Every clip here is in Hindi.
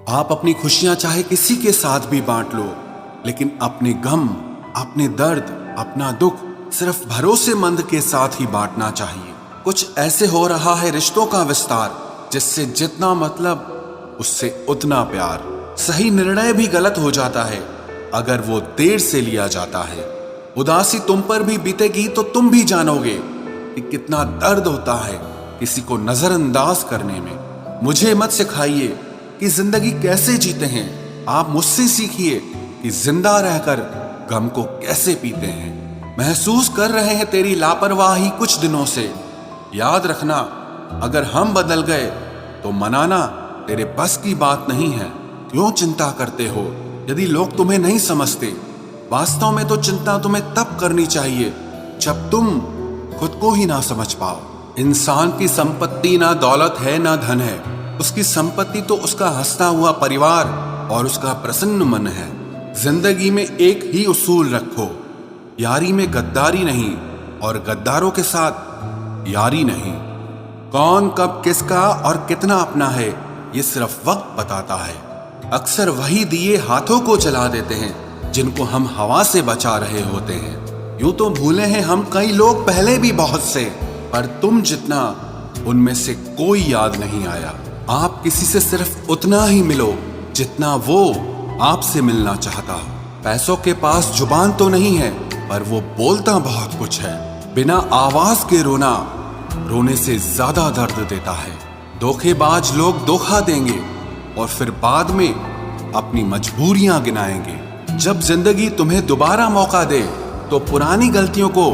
आप अपनी खुशियां चाहे किसी के साथ भी बांट लो, लेकिन अपने गम, अपने दर्द, अपना दुख सिर्फ भरोसेमंद के साथ ही बांटना चाहिए। कुछ ऐसे हो रहा है रिश्तों का विस्तार, जिससे जितना मतलब उससे उतना प्यार। सही निर्णय भी गलत हो जाता है अगर वो देर से लिया जाता है। उदासी तुम पर भी बीतेगी तो तुम भी जानोगे कि कितना दर्द होता है किसी को नजरअंदाज करने में। मुझे मत सिखाइए कि जिंदगी कैसे जीते हैं, आप मुझसे सीखिए कि जिंदा रहकर गम को कैसे पीते हैं। महसूस कर रहे हैं तेरी लापरवाही कुछ दिनों से। याद रखना, अगर हम बदल गए तो मनाना तेरे बस की बात नहीं है। क्यों चिंता करते हो यदि लोग तुम्हें नहीं समझते? वास्तव में तो चिंता तुम्हें तब करनी चाहिए जब तुम खुद को ही ना समझ पाओ। इंसान की संपत्ति ना दौलत है ना धन है, उसकी संपत्ति तो उसका हंसता हुआ परिवार और उसका प्रसन्न मन है। जिंदगी में एक ही उसूल रखो, यारी में गद्दारी नहीं और गद्दारों के साथ यारी नहीं। कौन कब किसका और कितना अपना है ये सिर्फ वक्त बताता है। अक्सर वही दिए हाथों को जला देते हैं जिनको हम हवा से बचा रहे होते हैं। यूं तो भूले हैं हम कई लोग पहले भी बहुत से, पर तुम जितना उनमें से कोई याद नहीं आया। आप किसी से सिर्फ उतना ही मिलो जितना वो आपसे मिलना चाहता हो। पैसों के पास जुबान तो नहीं है, पर वो बोलता बहुत कुछ है। बिना आवाज के रोना रोने से ज्यादा दर्द देता है। धोखेबाज लोग धोखा देंगे और फिर बाद में अपनी मजबूरियां गिनाएंगे। जब जिंदगी तुम्हें दोबारा मौका दे तो पुरानी गलतियों को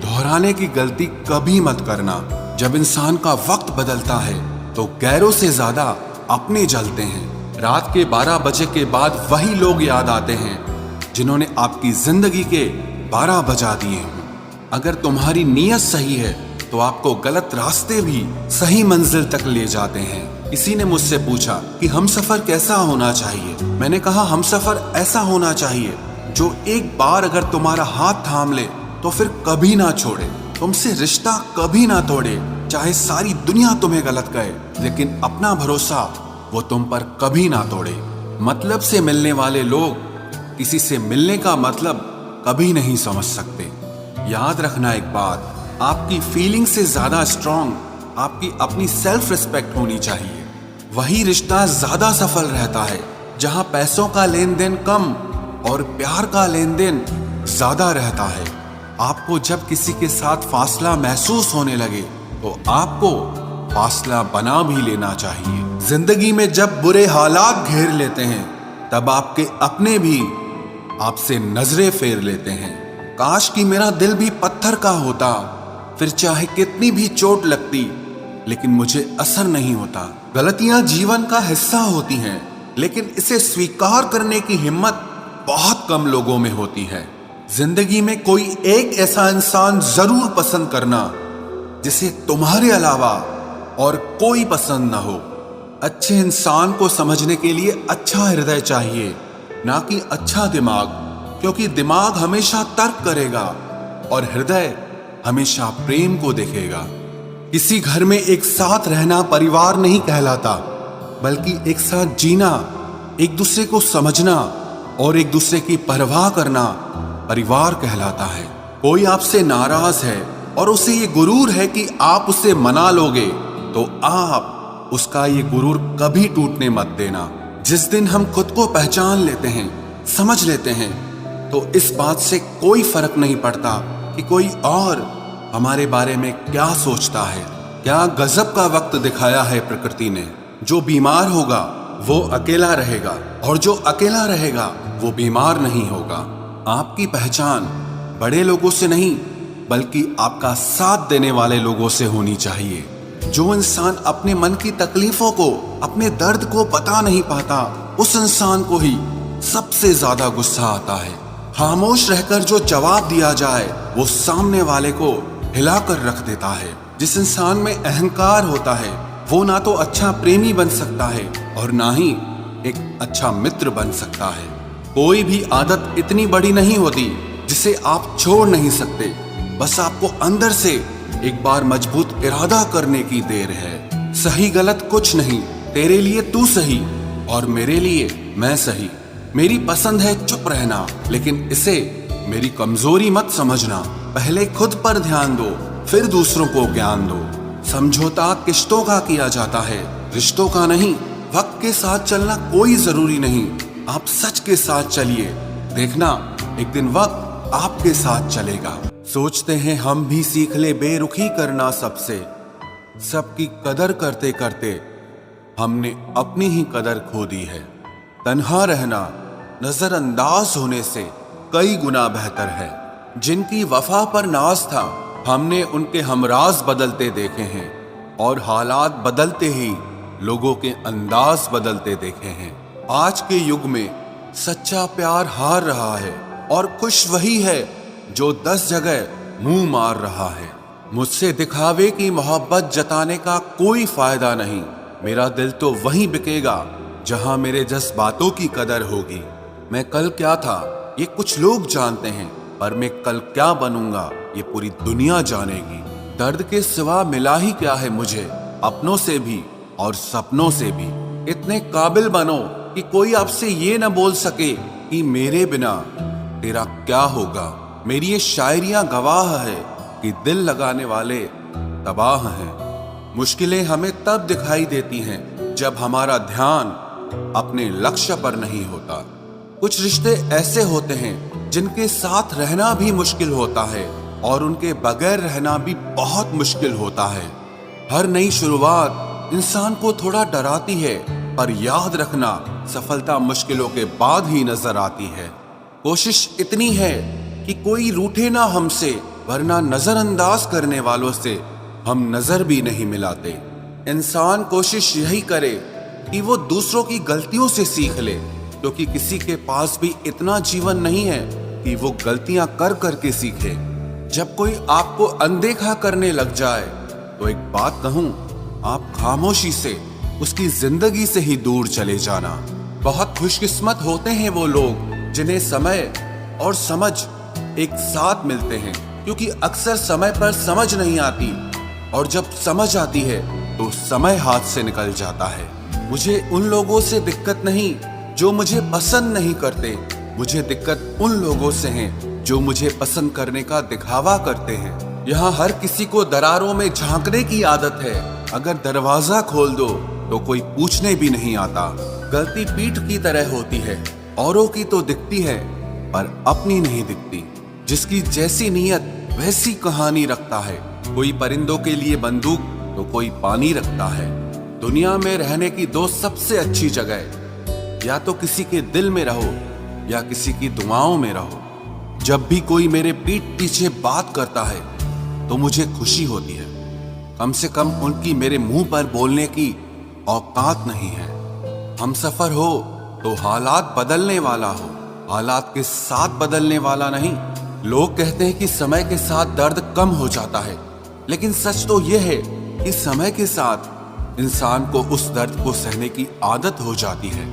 दोहराने की गलती कभी मत करना। जब इंसान का वक्त बदलता है तो गैरों से ज्यादा अपने जलते हैं। रात के 12 बजे के बाद वही लोग याद आते हैं जिन्होंने आपकी जिंदगी के 12 बजा दिए हों। अगर तुम्हारी नीयत सही है तो आपको गलत रास्ते भी सही मंजिल तक ले जाते हैं। किसी ने मुझसे पूछा कि हमसफर कैसा होना चाहिए। मैंने कहा हमसफर ऐसा होना चाहिए जो एक बार अगर तुम्हारा हाथ थाम ले तो फिर कभी ना छोड़े, तुमसे रिश्ता कभी ना तोड़े। चाहे सारी दुनिया तुम्हें गलत कहे, लेकिन अपना भरोसा वो तुम पर कभी ना तोड़े। मतलब से मिलने वाले लोग किसी से मिलने का मतलब कभी नहीं समझ सकते। याद रखना एक बात, आपकी फीलिंग से ज्यादा स्ट्रांग आपकी अपनी सेल्फ रिस्पेक्ट होनी चाहिए। वही रिश्ता ज्यादा सफल रहता है जहां पैसों का लेन देन कम और प्यार का लेन देन ज्यादा रहता है। आपको जब किसी के साथ फासला महसूस होने लगे तो आपको फासला बना भी लेना चाहिए। जिंदगी में जब बुरे हालात घेर लेते हैं तब आपके अपने भी आपसे नजरें फेर लेते हैं। काश कि मेरा दिल भी पत्थर का होता, फिर चाहे कितनी भी चोट लगती लेकिन मुझे असर नहीं होता। गलतियां जीवन का हिस्सा होती हैं, लेकिन इसे स्वीकार करने की हिम्मत बहुत कम लोगों में होती है। जिंदगी में कोई एक ऐसा इंसान जरूर पसंद करना जिसे तुम्हारे अलावा और कोई पसंद ना हो। अच्छे इंसान को समझने के लिए अच्छा हृदय चाहिए, ना कि अच्छा दिमाग, क्योंकि दिमाग हमेशा तर्क करेगा और हृदय हमेशा प्रेम को देखेगा। किसी घर में एक साथ रहना परिवार नहीं कहलाता, बल्कि एक साथ जीना, एक दूसरे को समझना और एक दूसरे की परवाह करना परिवार कहलाता है। कोई आपसे नाराज है और उसे ये गुरूर है कि आप उसे मना लोगे, तो आप उसका ये गुरूर कभी टूटने मत देना। जिस दिन हम खुद को पहचान लेते हैं, समझ लेते हैं, तो इस बात से कोई फर्क नहीं पड़ता कि कोई और हमारे बारे में क्या सोचता है। क्या गजब का वक्त दिखाया है प्रकृति ने। जो बीमार होगा वो अकेला रहेगा और जो अकेला रहेगा वो बीमार नहीं होगा। आपकी पहचान बड़े लोगों से नहीं, बल्कि आपका साथ देने वाले लोगों से होनी चाहिए। जो इंसान अपने मन की तकलीफों को, अपने दर्द को बता नहीं पाता, उस इंसान को ही सबसे ज्यादा गुस्सा आता है। खामोश रहकर जो जवाब दिया जाए वो सामने वाले को हिलाकर रख देता है। जिस इंसान में अहंकार होता है वो ना तो अच्छा प्रेमी बन सकता है और ना ही एक अच्छा मित्र बन सकता है। कोई भी आदत इतनी बड़ी नहीं होती जिसे आप छोड़ नहीं सकते, बस आपको अंदर से एक बार मजबूत इरादा करने की देर है। सही गलत कुछ नहीं, तेरे लिए तू सही और मेरे लिए मैं सही। मेरी पसंद है चुप रहना, लेकिन इसे मेरी कमजोरी मत समझना। पहले खुद पर ध्यान दो, फिर दूसरों को ज्ञान दो। समझौता किश्तों का किया जाता है, रिश्तों का नहीं। वक्त के साथ चलना कोई जरूरी नहीं, आप सच के साथ चलिए। देखना एक दिन वक्त आपके साथ चलेगा। सोचते हैं हम भी सीख ले बेरुखी करना सबसे। सबकी कदर करते करते हमने अपनी ही कदर खो दी है। तन्हा रहना नजरअंदाज होने से कई गुना बेहतर है। जिनकी वफा पर नाज था, हमने उनके हमराज बदलते देखे हैं, और हालात बदलते ही लोगों के अंदाज बदलते देखे हैं। आज के युग में सच्चा प्यार हार रहा है, और खुश वही है जो 10 जगह मुंह मार रहा है। मुझसे दिखावे की मोहब्बत जताने का कोई फायदा नहीं। मेरा दिल तो वहीं बिकेगा जहां मेरे जज्बातों की कदर होगी। मैं कल क्या था ये कुछ लोग जानते हैं, पर मैं कल क्या बनूंगा ये पूरी दुनिया जानेगी। दर्द के सिवा मिला ही क्या है मुझे, अपनों से भी और सपनों से भी। इतने काबिल बनो कि कोई आपसे ये न बोल सके कि मेरे बिना तेरा क्या होगा। मेरी ये शायरियां गवाह है कि दिल लगाने वाले तबाह हैं। मुश्किलें हमें तब दिखाई देती हैं जब हमारा ध्यान अपने लक्ष्य पर नहीं होता। कुछ रिश्ते ऐसे होते हैं जिनके साथ रहना भी मुश्किल होता है, और उनके बगैर रहना भी बहुत मुश्किल होता है। हर नई शुरुआत इंसान को थोड़ा डराती है, पर याद रखना सफलता मुश्किलों के बाद ही नजर आती है। कोशिश इतनी है कि कोई रूठे ना हमसे, वरना नजरअंदाज करने वालों से हम नजर भी नहीं मिलाते। इंसान कोशिश यही करे कि वो दूसरों की गलतियों से सीख ले, क्योंकि किसी के पास भी इतना जीवन नहीं है कि वो गलतियां कर करके सीखे। जब कोई आपको अनदेखा करने लग जाए तो एक बात कहूं, आप खामोशी से उसकी जिंदगी से ही दूर चले जाना। बहुत खुशकिस्मत होते हैं वो लोग जिन्हें समय और समझ एक साथ मिलते हैं, क्योंकि अक्सर समय पर समझ नहीं आती, और जब समझ आती है तो समय हाथ से निकल जाता है। मुझे उन लोगों से दिक्कत नहीं जो मुझे पसंद नहीं करते, मुझे दिक्कत उन लोगों से है जो मुझे पसंद करने का दिखावा करते हैं। यहाँ हर किसी को दरारों में झांकने की आदत है। अगर दरवाजा खोल दो तो कोई पूछने भी नहीं आता। गलती पीठ की तरह होती है, औरों की तो दिखती है पर अपनी नहीं दिखती। जिसकी जैसी नीयत वैसी कहानी रखता है। कोई परिंदों के लिए बंदूक तो कोई पानी रखता है। दुनिया में रहने की 2 सबसे अच्छी जगह, या तो किसी के दिल में रहो या किसी की दुआओं में रहो। जब भी कोई मेरे पीठ पीछे बात करता है तो मुझे खुशी होती है। कम से कम उनकी मेरे मुंह पर बोलने की औकात नहीं है। हम सफर हो तो हालात बदलने वाला हो, हालात के साथ बदलने वाला नहीं। लोग कहते हैं कि समय के साथ दर्द कम हो जाता है, लेकिन सच तो यह है कि समय के साथ इंसान को उस दर्द को सहने की आदत हो जाती है।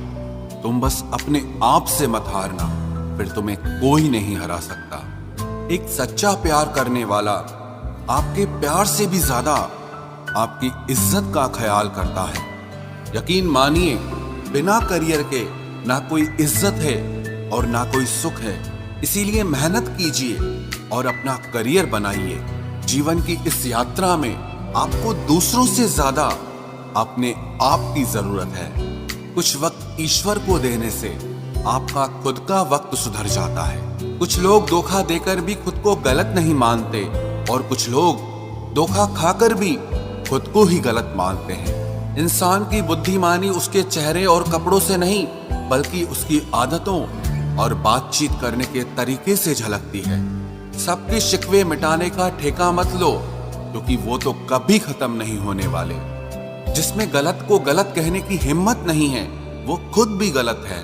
तुम बस अपने आप से मत हारना, फिर तुम्हें कोई नहीं हरा सकता। एक सच्चा प्यार करने वाला आपके प्यार से भी ज्यादा आपकी इज्जत का ख्याल करता है। यकीन मानिए, बिना करियर के ना कोई इज्जत है और ना कोई सुख है। इसीलिए मेहनत कीजिए और अपना करियर बनाइए। जीवन की इस यात्रा में आपको दूसरों से ज्यादा अपने आप की जरूरत है। कुछ वक्त ईश्वर को देने से आपका खुद का वक्त सुधर जाता है। कुछ लोग धोखा देकर भी खुद को गलत नहीं मानते, और कुछ लोग धोखा खाकर भी खुद को ही गलत मानते हैं। इंसान की बुद्धिमानी उसके चेहरे और कपड़ों से नहीं, बल्कि उसकी आदतों और बातचीत करने के तरीके से झलकती है। सबके शिकवे मिटाने का ठेका मत लो, क्योंकि वो तो कभी खत्म नहीं होने वाले। जिसमें गलत को गलत कहने की हिम्मत नहीं है, वो खुद भी गलत है।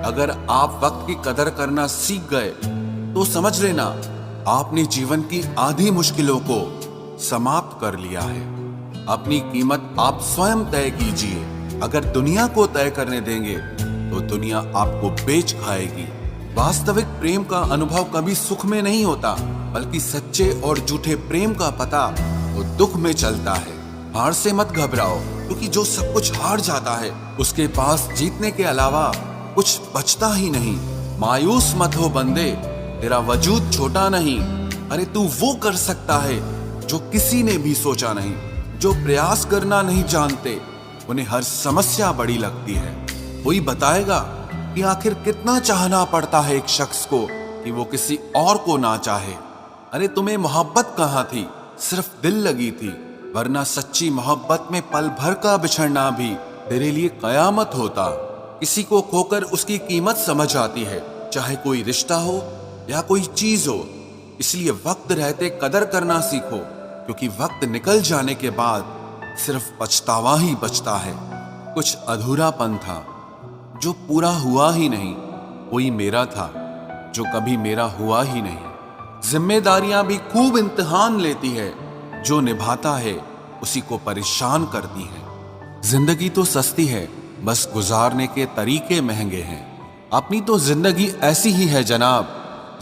अगर आप वक्त की कदर करना सीख गए तो समझ लेना आपने जीवन की आधी मुश्किलों को समाप्त कर लिया है। अपनी कीमत आप स्वयं तय कीजिए। अगर दुनिया को तय करने देंगे तो दुनिया आपको बेच खाएगी। वास्तविक प्रेम का अनुभव कभी सुख में नहीं होता, बल्कि सच्चे और झूठे प्रेम का पता वो दुख में चलता है। हार से मत घबराओ, क्योंकि जो सब कुछ हार जाता है उसके पास जीतने के अलावा कुछ बचता ही नहीं। मायूस मत हो बंदे, तेरा वजूद छोटा नहीं। अरे तू वो कर सकता है जो किसी ने भी सोचा नहीं। जो प्रयास करना नहीं जानते उन्हें हर समस्या बड़ी लगती है। कोई बताएगा कि आखिर कितना चाहना पड़ता है एक शख्स को कि वो किसी और को ना चाहे। अरे तुम्हें मोहब्बत कहाँ थी, सिर्फ दिल लगी थी, वरना सच्ची मोहब्बत में पल भर का बिछड़ना भी तेरे लिए कयामत होता। किसी को खोकर उसकी कीमत समझ आती है, चाहे कोई रिश्ता हो या कोई चीज हो। इसलिए वक्त रहते कदर करना सीखो, क्योंकि वक्त निकल जाने के बाद सिर्फ पछतावा ही बचता है। कुछ अधूरापन था जो पूरा हुआ ही नहीं, कोई मेरा था जो कभी मेरा हुआ ही नहीं। जिम्मेदारियां भी खूब इम्तिहान लेती है, जो निभाता है उसी को परेशान करती है। जिंदगी तो सस्ती है, बस गुजारने के तरीके महंगे हैं। अपनी तो जिंदगी ऐसी ही है जनाब,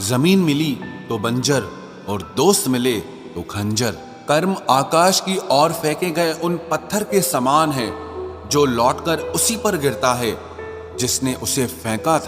जमीन मिली तो बंजर और दोस्त मिले तो खंजर। कर्म आकाश की ओर फेंके गए उन पत्थर के समान है जो लौटकर उसी पर गिरता है जिसने उसे फेंका था।